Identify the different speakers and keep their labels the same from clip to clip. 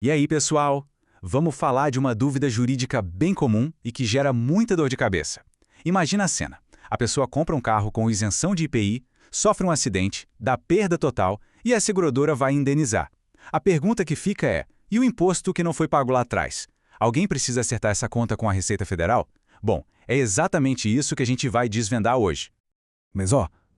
Speaker 1: E aí, pessoal? Vamos falar de uma dúvida jurídica bem comum e que gera muita dor de cabeça. Imagina a cena. A pessoa compra um carro com isenção de IPI, sofre um acidente, dá perda total e a seguradora vai indenizar. A pergunta que fica é, e o imposto que não foi pago lá atrás? Alguém precisa acertar essa conta com a Receita Federal? Bom, é exatamente isso que a gente vai desvendar hoje.
Speaker 2: Mas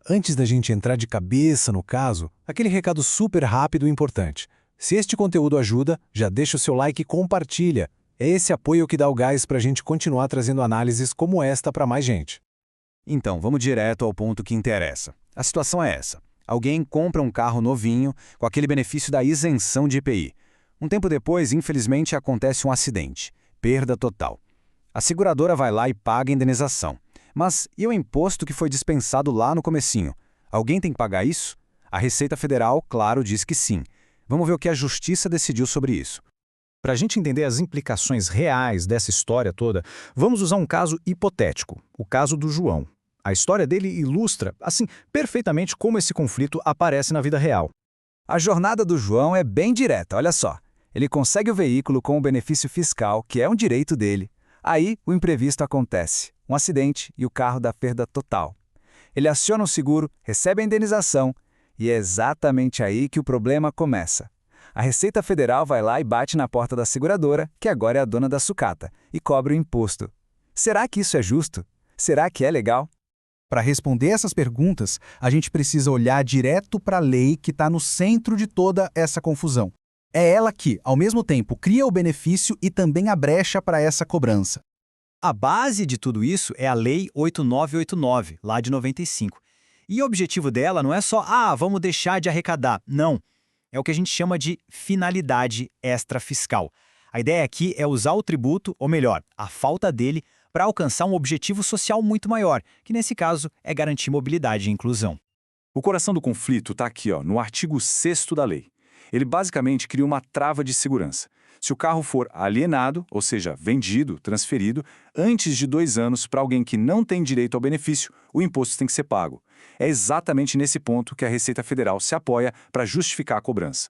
Speaker 2: antes da gente entrar de cabeça no caso, aquele recado super rápido e importante. Se este conteúdo ajuda, já deixa o seu like e compartilha. É esse apoio que dá o gás para a gente continuar trazendo análises como esta para mais gente.
Speaker 3: Então, vamos direto ao ponto que interessa. A situação é essa. Alguém compra um carro novinho com aquele benefício da isenção de IPI. Um tempo depois, infelizmente, acontece um acidente. Perda total. A seguradora vai lá e paga a indenização. Mas e o imposto que foi dispensado lá no comecinho? Alguém tem que pagar isso? A Receita Federal, claro, diz que sim. Vamos ver o que a Justiça decidiu sobre isso.
Speaker 4: Para a gente entender as implicações reais dessa história toda, vamos usar um caso hipotético, o caso do João. A história dele ilustra, assim, perfeitamente como esse conflito aparece na vida real.
Speaker 3: A jornada do João é bem direta, olha só. Ele consegue o veículo com o benefício fiscal, que é um direito dele. Aí, o imprevisto acontece, um acidente e o carro dá perda total. Ele aciona o seguro, recebe a indenização, e é exatamente aí que o problema começa. A Receita Federal vai lá e bate na porta da seguradora, que agora é a dona da sucata, e cobra o imposto. Será que isso é justo? Será que é legal?
Speaker 5: Para responder essas perguntas, a gente precisa olhar direto para a lei que está no centro de toda essa confusão. É ela que, ao mesmo tempo, cria o benefício e também a brecha para essa cobrança.
Speaker 4: A base de tudo isso é a Lei 8989, lá de 95. E o objetivo dela não é só, vamos deixar de arrecadar. Não. É o que a gente chama de finalidade extrafiscal. A ideia aqui é usar o tributo, ou melhor, a falta dele, para alcançar um objetivo social muito maior, que nesse caso é garantir mobilidade e inclusão.
Speaker 1: O coração do conflito está aqui, no artigo 6º da lei. Ele basicamente cria uma trava de segurança. Se o carro for alienado, ou seja, vendido, transferido, antes de 2 anos para alguém que não tem direito ao benefício, o imposto tem que ser pago. É exatamente nesse ponto que a Receita Federal se apoia para justificar a cobrança.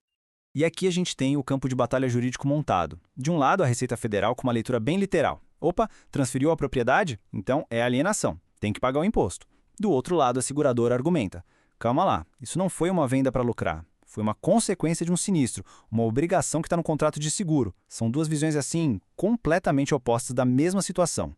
Speaker 4: E aqui a gente tem o campo de batalha jurídico montado. De um lado, a Receita Federal com uma leitura bem literal. Opa, transferiu a propriedade? Então é alienação, tem que pagar o imposto. Do outro lado, a seguradora argumenta. Calma lá, isso não foi uma venda para lucrar. Foi uma consequência de um sinistro, uma obrigação que está no contrato de seguro. São duas visões, assim, completamente opostas da mesma situação.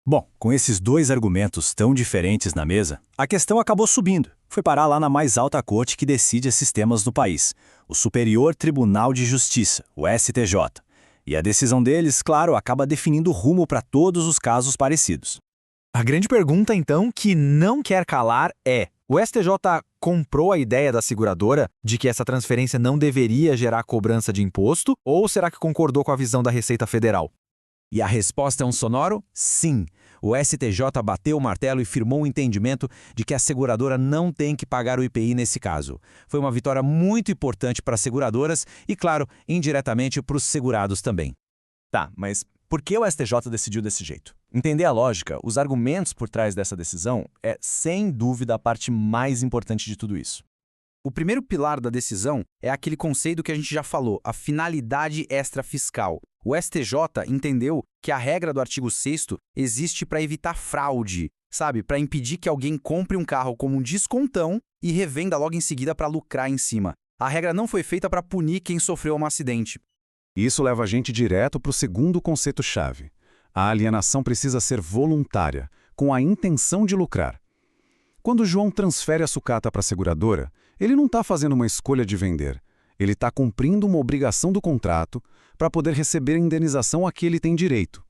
Speaker 3: Bom, com esses dois argumentos tão diferentes na mesa, a questão acabou subindo. Foi parar lá na mais alta corte que decide esses temas no país, o Superior Tribunal de Justiça, o STJ. E a decisão deles, claro, acaba definindo o rumo para todos os casos parecidos.
Speaker 4: A grande pergunta, então, que não quer calar é: o STJ comprou a ideia da seguradora de que essa transferência não deveria gerar cobrança de imposto, ou será que concordou com a visão da Receita Federal?
Speaker 6: E a resposta é um sonoro sim. O STJ bateu o martelo e firmou o entendimento de que a seguradora não tem que pagar o IPI nesse caso. Foi uma vitória muito importante para as seguradoras e, claro, indiretamente para os segurados também.
Speaker 7: Tá, mas por que o STJ decidiu desse jeito? Entender a lógica, os argumentos por trás dessa decisão é, sem dúvida, a parte mais importante de tudo isso.
Speaker 8: O primeiro pilar da decisão é aquele conceito que a gente já falou, a finalidade extrafiscal. O STJ entendeu que a regra do artigo 6º existe para evitar fraude, sabe? Para impedir que alguém compre um carro como um descontão e revenda logo em seguida para lucrar em cima. A regra não foi feita para punir quem sofreu um acidente.
Speaker 2: Isso leva a gente direto para o segundo conceito-chave. A alienação precisa ser voluntária, com a intenção de lucrar. Quando o João transfere a sucata para a seguradora, ele não está fazendo uma escolha de vender. Ele está cumprindo uma obrigação do contrato para poder receber a indenização a que ele tem direito.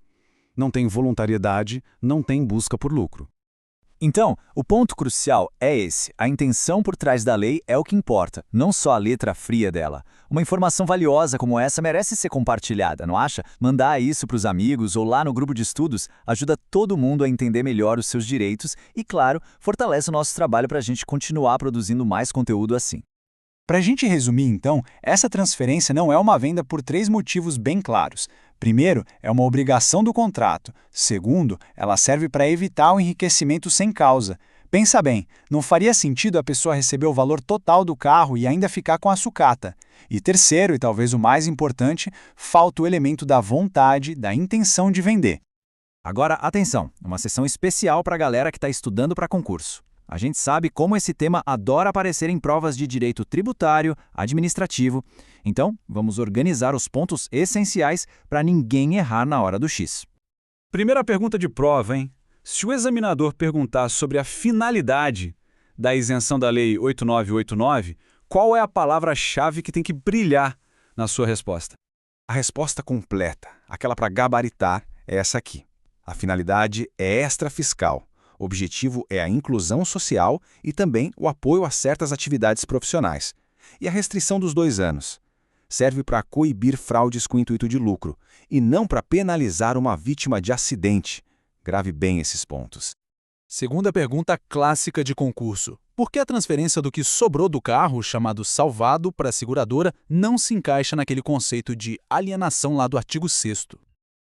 Speaker 2: Não tem voluntariedade, não tem busca por lucro.
Speaker 3: Então, o ponto crucial é esse. A intenção por trás da lei é o que importa, não só a letra fria dela. Uma informação valiosa como essa merece ser compartilhada, não acha? Mandar isso para os amigos ou lá no grupo de estudos ajuda todo mundo a entender melhor os seus direitos e, claro, fortalece o nosso trabalho para a gente continuar produzindo mais conteúdo assim.
Speaker 5: Para a gente resumir, então, essa transferência não é uma venda por 3 motivos bem claros. Primeiro, é uma obrigação do contrato. Segundo, ela serve para evitar o enriquecimento sem causa.
Speaker 3: Pensa bem, não faria sentido a pessoa receber o valor total do carro e ainda ficar com a sucata. E terceiro, e talvez o mais importante, falta o elemento da vontade, da intenção de vender.
Speaker 4: Agora, atenção, uma sessão especial para a galera que está estudando para concurso. A gente sabe como esse tema adora aparecer em provas de direito tributário, administrativo. Então, vamos organizar os pontos essenciais para ninguém errar na hora do X.
Speaker 1: Primeira pergunta de prova, hein? Se o examinador perguntar sobre a finalidade da isenção da Lei 8989, qual é a palavra-chave que tem que brilhar na sua resposta?
Speaker 2: A resposta completa, aquela para gabaritar, é essa aqui. A finalidade é extrafiscal. O objetivo é a inclusão social e também o apoio a certas atividades profissionais. E a restrição dos 2 anos serve para coibir fraudes com intuito de lucro e não para penalizar uma vítima de acidente. Grave bem esses pontos.
Speaker 5: Segunda pergunta clássica de concurso. Por que a transferência do que sobrou do carro, chamado salvado, para a seguradora, não se encaixa naquele conceito de alienação lá do artigo 6º?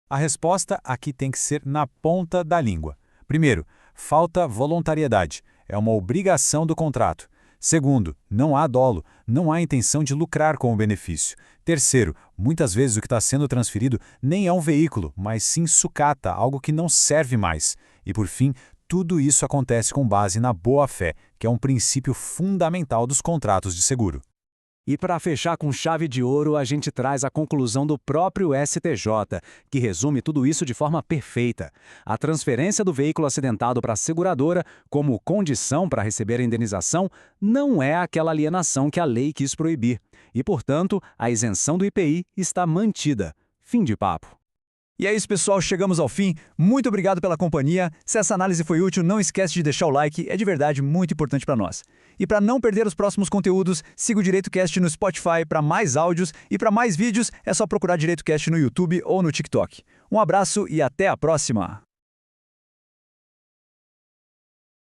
Speaker 3: A resposta aqui tem que ser na ponta da língua. Primeiro, falta voluntariedade. É uma obrigação do contrato. Segundo, não há dolo, não há intenção de lucrar com o benefício. Terceiro, muitas vezes o que está sendo transferido nem é um veículo, mas sim sucata, algo que não serve mais. E por fim, tudo isso acontece com base na boa-fé, que é um princípio fundamental dos contratos de seguro.
Speaker 6: E para fechar com chave de ouro, a gente traz a conclusão do próprio STJ, que resume tudo isso de forma perfeita. A transferência do veículo acidentado para a seguradora, como condição para receber a indenização, não é aquela alienação que a lei quis proibir. E, portanto, a isenção do IPI está mantida. Fim de papo.
Speaker 3: E é isso, pessoal, chegamos ao fim. Muito obrigado pela companhia. Se essa análise foi útil, não esquece de deixar o like, é de verdade muito importante para nós. E para não perder os próximos conteúdos, siga o DireitoCast no Spotify para mais áudios e para mais vídeos é só procurar DireitoCast no YouTube ou no TikTok. Um abraço e até a próxima!